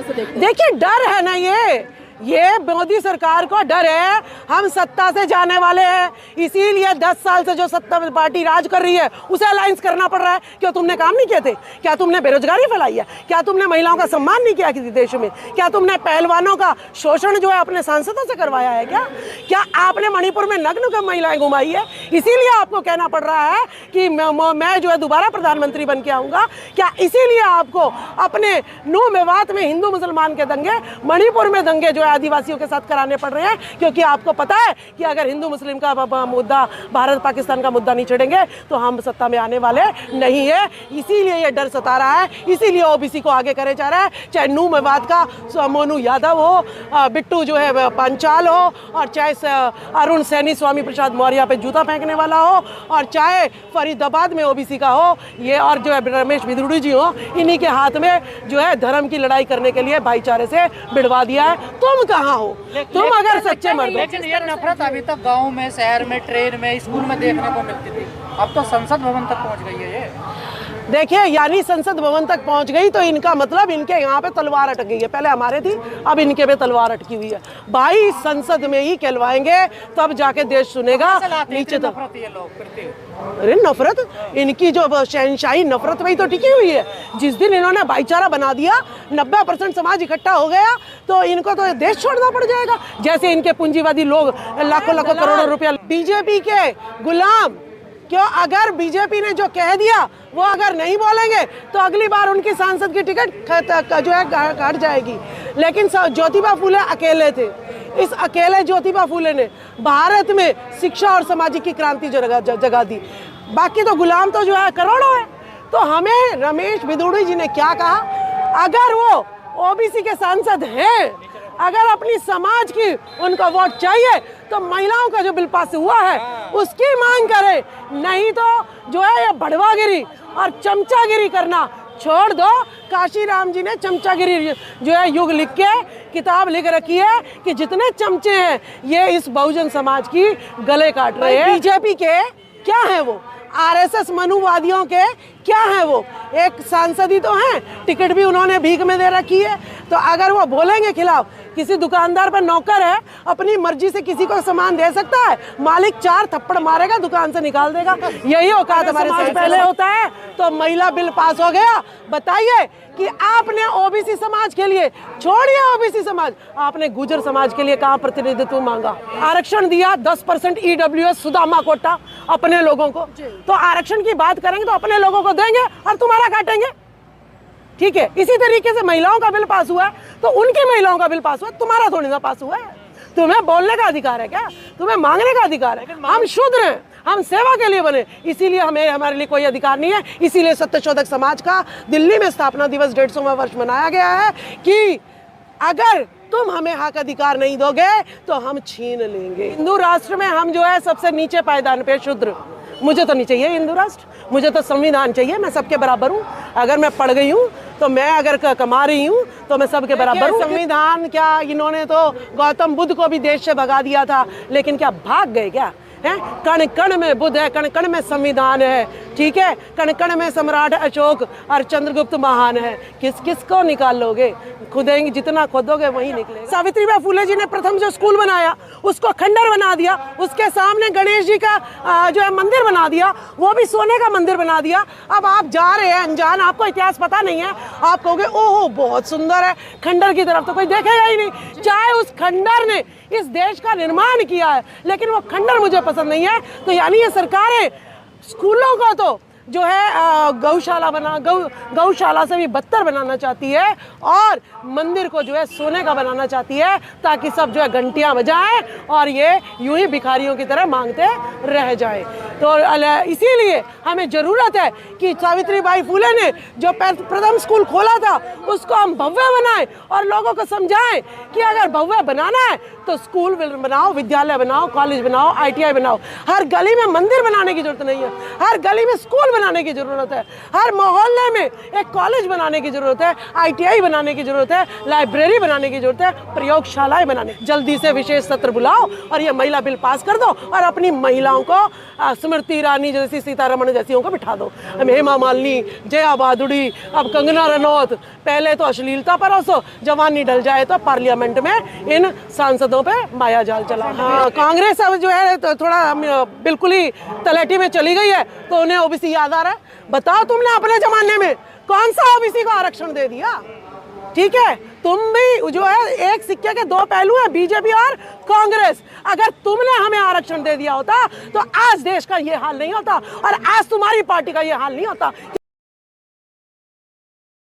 देखिए डर है ना, ये मोदी सरकार को डर है, हम सत्ता से जाने वाले हैं, इसीलिए 10 साल से जो सत्ता पार्टी राज कर रही है उसे अलायंस करना पड़ रहा है। क्यों तुमने काम नहीं किए थे? क्या तुमने बेरोजगारी फैलाई है? क्या तुमने महिलाओं का सम्मान नहीं किया किसी देश में? क्या तुमने पहलवानों का शोषण जो है अपने सांसदों से करवाया है? क्या आपने मणिपुर में नग्न महिलाएं घुमाई है? इसीलिए आपको कहना पड़ रहा है कि मैं जो है दोबारा प्रधानमंत्री बन के आऊंगा। क्या इसीलिए आपको अपने नू मेवात में हिंदू मुसलमान के दंगे, मणिपुर में दंगे जो आदिवासियों के साथ कराने पड़ रहे हैं? क्योंकि आपको पता है कि अगर हिंदू मुस्लिम का मुद्दा, भारत पाकिस्तान का मुद्दा नहीं छेड़ेंगे तो हम सत्ता में आने वाले नहीं है। इसीलिए ये डर सता रहा है, इसीलिए ओबीसी को आगे करे जा रहा है। चाहे नू मेवात का मोनू यादव हो, बिट्टू जो है पंचाल हो, और चाहे अरुण सैनी स्वामी प्रसाद मौर्य पे जूता फेंकने वाला हो, और चाहे फरीदाबाद में ओबीसी का हो, ये और जो है रमेश बिधूड़ी जी हो, इन्हीं के हाथ में जो है धर्म की लड़ाई करने के लिए भाईचारे से भिड़वा दिया है। तुम कहाँ हो? तुम अगर सच्चे मर्द हो। लेकिन ये नफरत अभी तक गांव में, शहर में, ट्रेन में, स्कूल में देखने को मिलती थी, अब तो संसद भवन तक पहुंच गई है ये। देखिए, यानी संसद भवन तक पहुंच गई तो इनका मतलब इनके यहाँ पे तलवार अटक गई है। पहले हमारे थी, अब इनके पे तलवार अटकी हुई है। भाई संसद में ही कहलवाएंगे तब जाके देश सुनेगा। नीचे तो अरे नफरत, इनकी जो शहनशाही नफरत वही तो टिकी हुई है। जिस दिन इन्होंने भाईचारा बना दिया, 90% समाज इकट्ठा हो गया, तो इनको तो देश छोड़ना पड़ जाएगा। जैसे इनके पूंजीवादी लोग लाखों लाखों करोड़ों रुपया, बीजेपी के गुलाम। क्यों? अगर बीजेपी ने जो कह दिया वो अगर नहीं बोलेंगे तो अगली बार उनकी सांसद की टिकट जो है काट जाएगी। लेकिन ज्योतिबा फूले अकेले थे। इस अकेले ज्योतिबा फूले ने भारत में शिक्षा और सामाजिक की क्रांति जगा दी। बाकी तो गुलाम तो जो है करोड़ों है। तो हमें रमेश बिधूड़ी जी ने क्या कहा, अगर वो ओबीसी के सांसद हैं, अगर अपनी समाज की उनको वोट चाहिए तो महिलाओं का जो बिल पास हुआ है उसकी मांग करें, नहीं तो जो है ये बढ़वागिरी और चमचागिरी करना छोड़ दो। काशीराम जी ने चमचागिरी जो है युग लिख के किताब लिख रखी है कि जितने चमचे हैं ये इस बहुजन समाज की गले काट रहे हैं। बीजेपी के क्या है वो, आरएसएस मनुवादियों के क्या है वो, एक सांसद ही तो हैं, टिकट भी उन्होंने भीख में दे रखी है। तो अगर वो बोलेंगे खिलाफ, किसी दुकानदार पर नौकर है, अपनी मर्जी से किसी को सामान दे सकता है, मालिक 4 थप्पड़ मारेगा, दुकान से निकाल देगा। यही औकात हमारे समाज पहले होता है। तो महिला बिल पास हो गया, बताइए कि आपने ओबीसी समाज के लिए, छोड़िए ओबीसी समाज, आपने गुर्जर समाज के लिए कहाँ प्रतिनिधित्व मांगा? आरक्षण दिया 10% ईडब्ल्यूएस सुदामा कोटा अपने लोगों को। तो आरक्षण की बात करेंगे तो अपने लोगों को देंगे और तुम्हारा काटेंगे, ठीक है। इसी तरीके से महिलाओं का बिल पास हुआ है तो उनकी महिलाओं का बिल पास हुआ, तुम्हारा थोड़ी ना पास हुआ है। तुम्हें बोलने का अधिकार है क्या? तुम्हें मांगने का अधिकार है? हम शूद्र हैं, हम सेवा के लिए बने, इसीलिए हमारे लिए कोई अधिकार नहीं है। इसीलिए सत्यशोधक समाज का दिल्ली में स्थापना दिवस 150वां वर्ष मनाया गया है कि अगर तुम हमें हक अधिकार नहीं दोगे तो हम छीन लेंगे। हिंदू राष्ट्र में हम जो है सबसे नीचे पायदान पे शूद्र। मुझे तो नहीं चाहिए हिंदू राष्ट्र, मुझे तो संविधान चाहिए। मैं सबके बराबर हूँ। अगर मैं पढ़ गई हूँ तो मैं अगर कमा रही हूँ तो मैं सबके बराबर हूँ। संविधान क्या, इन्होंने तो गौतम बुद्ध को भी देश से भगा दिया था, लेकिन क्या भाग गए क्या? है, कण कण में बुद्ध है, कण कण में संविधान है, ठीक है। कण कण में सम्राट अशोक और चंद्रगुप्त महान है। किस किस को निकाल लोगे? खुदेंगे, जितना खोदोगे वही निकलेगा। सावित्रीबाई फुले जी ने प्रथम जो स्कूल बनाया उसको खंडर बना दिया, उसके सामने गणेश जी का जो है मंदिर बना दिया, वो भी सोने का मंदिर बना दिया। अब आप जा रहे हैं अनजान, आपको इतिहास पता नहीं है, आप कहोगे ओहो बहुत सुंदर है, खंडर की तरफ तो कोई देखेगा ही नहीं। चाहे उस खंडर ने इस देश का निर्माण किया है, लेकिन वो खंडर मुझे पसंद नहीं है। तो यानी ये सरकारें स्कूलों को तो जो है गौशाला से भी बदतर बनाना चाहती है, और मंदिर को जो है सोने का बनाना चाहती है, ताकि सब जो है घंटियां बजाएं और ये यूं ही भिखारियों की तरह मांगते रह जाएं। तो इसीलिए हमें ज़रूरत है कि सावित्रीबाई फुले ने जो प्रथम स्कूल खोला था उसको हम भव्य बनाएं और लोगों को समझाएं कि अगर भव्य बनाना है तो स्कूल बनाओ, विद्यालय बनाओ, कॉलेज बनाओ, ITI बनाओ। हर गली में मंदिर बनाने की जरूरत नहीं है, हर गली में स्कूल स्कूल बनाने की जरूरत है, हर मोहल्ले में एक कॉलेज बनाने की जरूरत है, ITI बनाने की जरूरत है, लाइब्रेरी बनाने की जरूरत है, प्रयोगशालाएं बनाने। जल्दी से विशेष सत्र बुलाओ और ये महिला बिल पास कर दो और अपनी महिलाओं को स्मृति ईरानी जैसी, सीतारमण जैसी को बिठा दो, हेमा मालिनी, जया भादुड़ी, अब कंगना रनौत। पहले तो अश्लीलता परोसो, जवानी डल जाए तो पार्लियामेंट में इन सांसदों पे माया जाल चला। हाँ, कांग्रेस अब जो है तो थोड़ा बिल्कुल ही तलेटी में चली गई है, तो उन्हें ओबीसी याद आ रहा है। बताओ तुमने अपने जमाने में कौन सा ओबीसी को आरक्षण दे दिया? ठीक है, तुम भी जो है एक सिक्के के दो पहलू हैं, बीजेपी और कांग्रेस। अगर तुमने हमें आरक्षण दे दिया होता तो आज देश का ये हाल नहीं होता और आज तुम्हारी पार्टी का ये हाल नहीं होता।